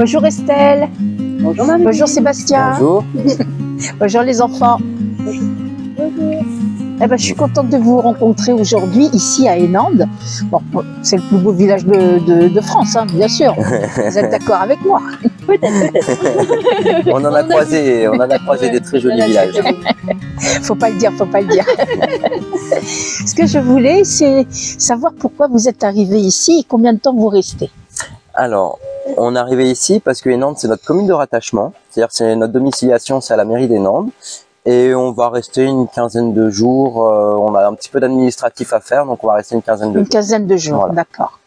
Bonjour Estelle. Bonjour Marie. Bonjour Sébastien. Bonjour. Bonjour les enfants. Bonjour. Eh ben, je suis contente de vous rencontrer aujourd'hui ici à Henande. Bon, c'est le plus beau village de France, hein, bien sûr. Vous êtes d'accord avec moi? Peut-être. On en a croisé des très jolis villages. Faut pas le dire, faut pas le dire. Ce que je voulais, c'est savoir pourquoi vous êtes arrivé ici et combien de temps vous restez. Alors, on est arrivé ici parce que Henande, c'est notre commune de rattachement. C'est-à-dire c'est notre domiciliation, c'est à la mairie d'Henande. Et on va rester une quinzaine de jours. On a un petit peu d'administratif à faire, donc on va rester une quinzaine de jours. Une quinzaine de jours, Voilà. d'accord.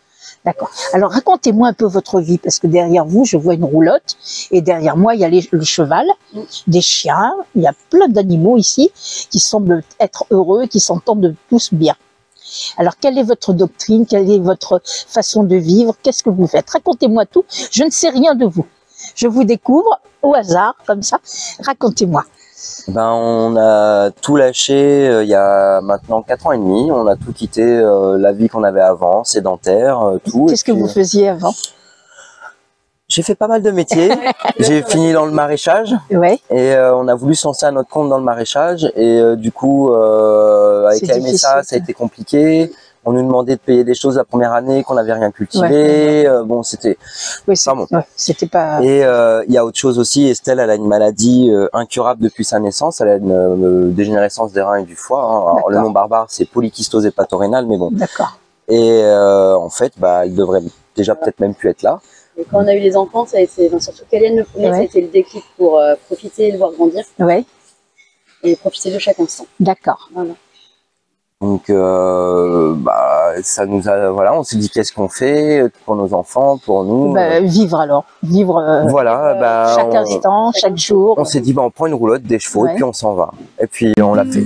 D'accord. Alors racontez-moi un peu votre vie, parce que derrière vous, je vois une roulotte, et derrière moi, il y a le cheval, des chiens, il y a plein d'animaux ici qui semblent être heureux, qui s'entendent tous bien. Alors, quelle est votre doctrine, quelle est votre façon de vivre, qu'est-ce que vous faites? Racontez-moi tout, je ne sais rien de vous. Je vous découvre au hasard, comme ça, racontez-moi. Ben, on a tout lâché il y a maintenant 4 ans et demi. On a tout quitté, la vie qu'on avait avant, sédentaire, tout. Qu'est-ce que vous faisiez avant? J'ai fait pas mal de métiers. J'ai fini dans le maraîchage. Ouais. Et on a voulu se lancer à notre compte dans le maraîchage. Et du coup, avec la MSA, ça a été compliqué. On nous demandait de payer des choses la première année qu'on n'avait rien cultivé. Bon, c'était pas bon. Ouais, c'était pas... Et il y a autre chose aussi. Estelle, elle a une maladie incurable depuis sa naissance. Elle a une dégénérescence des reins et du foie. Hein. Alors, le nom barbare, c'est polykystose hépatorénale, mais bon. D'accord. Et en fait, bah, elle devrait déjà peut-être même plus être là. Et quand on a eu les enfants, ça a été, surtout Kaliane le premier, ça a été le déclic pour profiter et le voir grandir. Ouais. Et profiter de chaque instant. D'accord. Voilà. Donc, bah, ça nous a, voilà, on s'est dit qu'est-ce qu'on fait pour nos enfants, pour nous. Bah, vivre alors, vivre Voilà, bah, chaque instant, chaque jour. on s'est dit, bah, on prend une roulotte, des chevaux, et puis on s'en va. Et puis on l'a fait.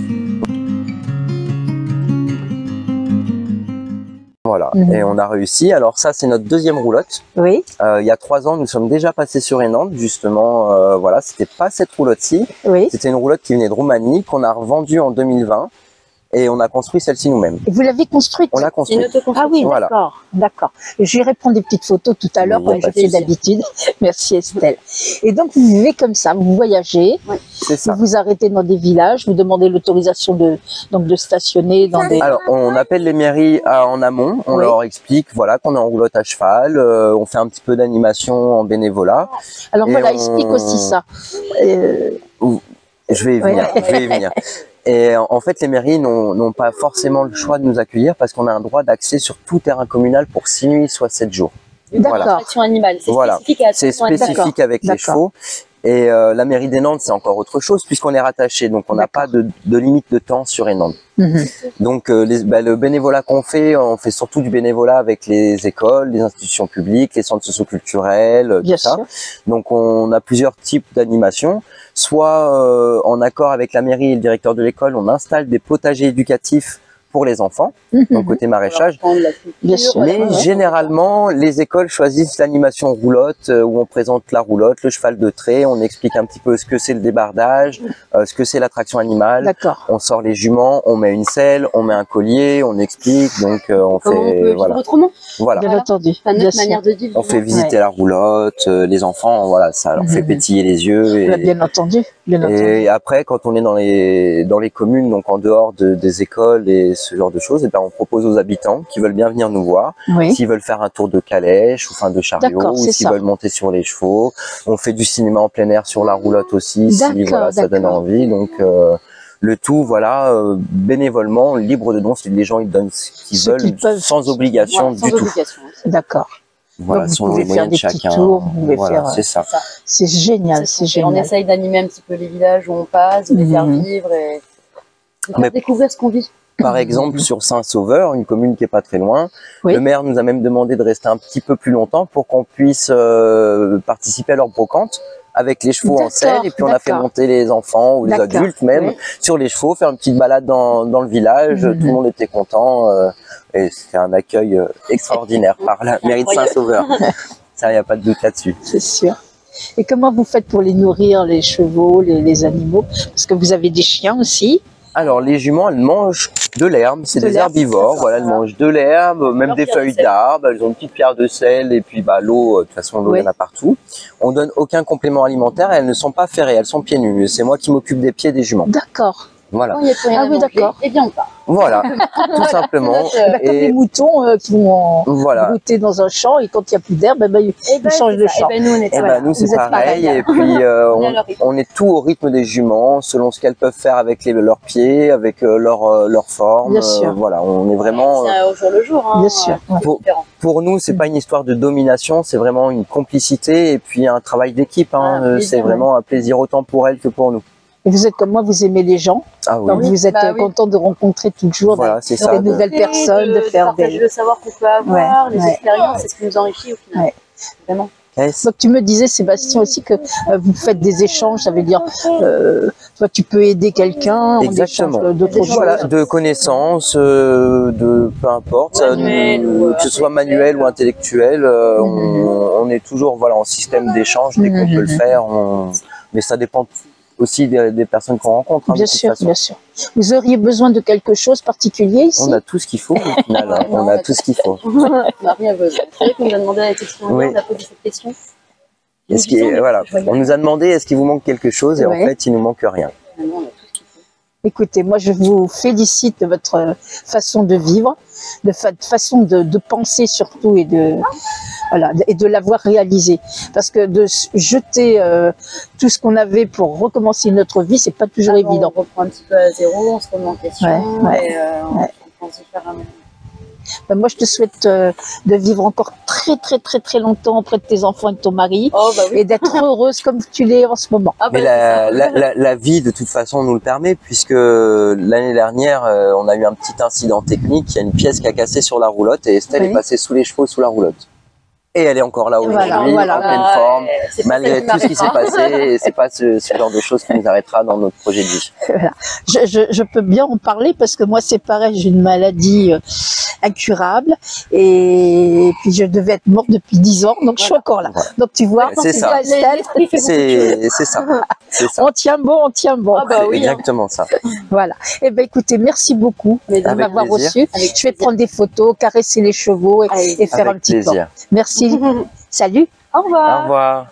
Voilà, et on a réussi. Alors ça, c'est notre deuxième roulotte. Oui. Il y a 3 ans, nous sommes déjà passés sur Henande, justement. Voilà, c'était pas cette roulotte-ci. Oui. C'était une roulotte qui venait de Roumanie, qu'on a revendue en 2020. Et on a construit celle-ci nous-mêmes. Et vous l'avez construite? On l'a C'est une construite. autoconstruction. Ah oui, Voilà. d'accord, d'accord. J'irai prendre des petites photos tout à l'heure, Oui, comme pas je de fais souci. d'habitude. Merci Estelle. Et donc vous vivez comme ça, vous voyagez, C'est ça. vous vous arrêtez dans des villages, vous demandez l'autorisation de stationner dans des... Alors, on appelle les mairies en amont, on Oui. leur explique voilà, qu'on est en roulotte à cheval, on fait un petit peu d'animation en bénévolat. Alors et voilà, on- explique aussi ça. Je vais y venir, je vais y venir. Et en fait, les mairies n'ont pas forcément le choix de nous accueillir parce qu'on a un droit d'accès sur tout terrain communal pour 6 nuits, soit 7 jours. D'accord. Attraction animale, c'est Voilà. spécifique à C'est l'attraction animale. spécifique avec les D'accord. chevaux. Et la mairie d'Henande, c'est encore autre chose puisqu'on est rattaché, donc on n'a pas de limite de temps sur Henande. Mhm. Donc le bénévolat qu'on fait, on fait surtout du bénévolat avec les écoles, les institutions publiques, les centres socioculturels, Bien tout ça. sûr. Donc on a plusieurs types d'animations. Soit en accord avec la mairie et le directeur de l'école, on installe des potagers éducatifs pour les enfants, donc côté maraîchage. Bien sûr. Mais généralement, les écoles choisissent l'animation roulotte où on présente la roulotte, le cheval de trait, on explique un petit peu ce que c'est le débardage, ce que c'est l'attraction animale. D'accord. On sort les juments, on met une selle, on met un collier, on explique, donc on Comment on peut fait vivre voilà. autrement? Voilà. Bien entendu. Enfin, Bien notre sûr. manière de vivre. On fait visiter la roulotte, les enfants, voilà, ça leur fait pétiller les yeux. Et, Bien entendu. Bien entendu. et après, quand on est dans les communes, donc en dehors des écoles et ce genre de choses, et ben on propose aux habitants qui veulent bien venir nous voir, Oui. s'ils veulent faire un tour de calèche ou enfin de chariot, D'accord, ou c'est s'ils ça. veulent monter sur les chevaux. On fait du cinéma en plein air sur la roulotte aussi, si D'accord, voilà, ça donne d'accord. envie. Donc le tout, voilà, bénévolement, libre de don, si les gens ils donnent ce qu'ils Ce veulent, qu'ils peuvent. sans obligation Sans du tout. obligation. D'accord. Voilà, Donc, vous selon les pouvez faire moyens de des petits chacun. tours, vous pouvez Voilà, faire, c'est ça. Ça. C'est génial, c'est On génial. essaye d'animer un petit peu les villages où on passe, de les faire vivre et de faire Mais- découvrir ce qu'on vit. Par exemple, sur Saint-Sauveur, une commune qui est pas très loin, Oui. le maire nous a même demandé de rester un petit peu plus longtemps pour qu'on puisse participer à leur brocante avec les chevaux en D'accord, selle, et puis on a fait d'accord. monter les enfants ou les D'accord, adultes même oui. sur les chevaux, faire une petite balade dans le village, tout le monde était content et c'était un accueil extraordinaire par la mairie de Saint-Sauveur. Ça, il n'y a pas de doute là-dessus. C'est sûr. Et comment vous faites pour les nourrir, les chevaux, les animaux? Parce que vous avez des chiens aussi. Alors, les juments, elles mangent De l'herbe, c'est De des l'herbe, herbivores, d'accord. voilà, elles mangent de l'herbe, même Leur des pierre de feuilles sel. d'arbre, elles ont une petite pierre de sel et puis bah, l'eau, de toute façon l'eau il y en a partout. On donne aucun complément alimentaire et elles ne sont pas ferrées, elles sont pieds nus. C'est moi qui m'occupe des pieds des juments. D'accord. Voilà, Quand il n'y a plus rien Ah à oui, manger, d'accord. eh bien on part. voilà, tout simplement. C'est notre, Comme les moutons qui vont Voilà. brouter dans un champ et quand il n'y a plus d'herbe, ils changent de champ. nous on est Et voilà. nous c'est Vous êtes pareil, pareil. et puis On est à leur rythme. on est tout au rythme des juments, selon ce qu'elles peuvent faire avec leurs pieds, avec leur forme. Bien sûr. Voilà, on est vraiment. C'est au jour le jour. Hein, Bien sûr. c'est Pour- différent. Pour nous, c'est pas une histoire de domination, c'est vraiment une complicité et puis un travail d'équipe. Hein. Un plaisir, C'est vraiment un plaisir autant pour elles que pour nous. Et vous êtes comme moi, vous aimez les gens. Ah oui, Donc vous êtes bah oui. content de rencontrer toujours voilà, c'est des ça. nouvelles personnes, de faire partager des... le savoir qu'on peut avoir, Ouais, les ouais. expériences, c'est ce qui nous enrichit au final. Ouais. Vraiment. Yes. Donc tu me disais, Sébastien, aussi que vous faites des échanges, ça veut dire, toi tu peux aider quelqu'un en Exactement. échange d'autres choses. Voilà, de connaissances, de peu importe, ça, Manuel que ce soit manuel ou intellectuel, on est toujours voilà en système d'échange dès qu'on peut le faire. Mais ça dépend aussi des personnes qu'on rencontre. Hein, Bien de toute sûr, façon. bien sûr. Vous auriez besoin de quelque chose particulier ici? On a tout ce qu'il faut au final. Hein. On a tout ce qu'il faut. On n'a rien besoin. C'est vrai qu'on nous a demandé à la question, Oui. on a posé cette question. Voilà, on nous a demandé est-ce qu'il vous manque quelque chose et en Ouais. fait il nous manque rien. Finalement, on a tout ce qu'il faut. Écoutez, moi je vous félicite de votre façon de vivre, de façon de penser surtout et de l'avoir réalisé. Parce que de jeter tout ce qu'on avait pour recommencer notre vie, c'est pas toujours Avant, évident. On reprend un petit peu à zéro, on se remet en question Ouais, et on pense différemment. Ben, moi je te souhaite de vivre encore très très très très longtemps auprès de tes enfants et de ton mari Oh bah oui. et d'être heureuse comme tu l'es en ce moment. Ah, Mais bah, la vie de toute façon nous le permet puisque l'année dernière on a eu un petit incident technique, il y a une pièce qui a cassé sur la roulotte et Estelle Oui. est passée sous les chevaux sous la roulotte. Et elle est encore là aujourd'hui, Voilà. en pleine forme, c'est pas malgré ça tout ce qui s'est passé, et c'est pas ce genre de choses qui nous arrêtera dans notre projet de vie. Voilà. Je peux bien en parler parce que moi c'est pareil, j'ai une maladie incurable et puis je devais être morte depuis 10 ans, donc je suis encore là. Voilà. Donc tu vois, C'est ça. Estelle, C'est ça, c'est ça. on tient bon, on tient bon. Ah bah C'est oui, hein. exactement ça. Voilà. Eh ben écoutez, merci beaucoup Mais de Avec m'avoir plaisir. reçu. Je vais prendre des photos, caresser les chevaux et faire Avec un petit plan. plaisir. Merci. Salut. Au revoir. Au revoir.